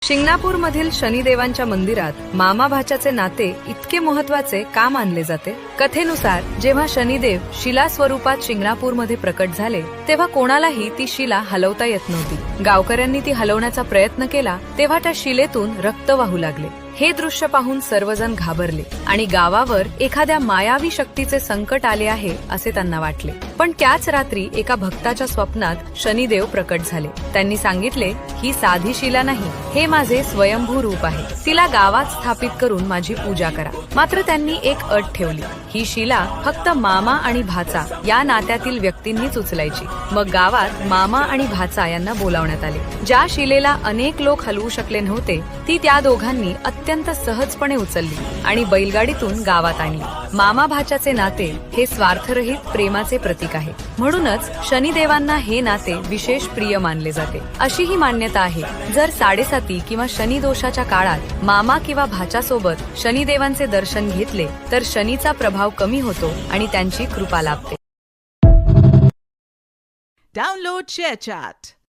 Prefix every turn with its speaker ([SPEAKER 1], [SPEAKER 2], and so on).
[SPEAKER 1] शिंगणापूरमधील शनिदेवांच्या मंदिरात मामा भाच्याचे नाते इतके महत्वाचे का मानले जाते? कथेनुसार जेव्हा शनिदेव शिला स्वरूपात शिंगणापूरमध्ये प्रकट झाले तेव्हा कोणालाही ती शिला हलवता येत नव्हती. गावकऱ्यांनी ती हलवण्याचा प्रयत्न केला तेव्हा त्या शिलेतून रक्त वाहू लागले. हे दृश्य पाहून सर्वजण घाबरले आणि गावावर एखाद्या मायावी शक्तीचे संकट आले आहे असे त्यांना वाटले. पण त्याच रात्री एका भक्ताच्या स्वप्नात शनिदेव प्रकट झाले. त्यांनी सांगितले, ही साधी शिला नाही, हे माझे स्वयंभू रूप आहे. तिला गावात स्थापित करून माझी पूजा करा. मात्र त्यांनी एक अट ठेवली, ही शिला फक्त मामा आणि भाचा या नात्यातील व्यक्तींनीच उचलायची. मग गावात मामा आणि भाचा यांना बोलावण्यात आले. ज्या शिलेला अनेक लोक हलवू शकले नव्हते ती त्या दोघांनी अत्यंत सहजपणे उचलली आणि बैलगाडीतून गावात आणली. मामा भाच्याचे नाते हे स्वार्थरहित प्रेमाचे प्रतीक आहे. म्हणूनच शनिदेवांना हे नाते विशेष प्रिय मानले जाते. अशी ही मान्यता आहे, जर 7.5 किंवा शनी दोषाच्या काळात मामा किंवा भाच्यासोबत शनिदेवांचे दर्शन घेतले तर शनीचा प्रभाव कमी होतो आणि त्यांची कृपा लाभते.
[SPEAKER 2] Download ShareChat.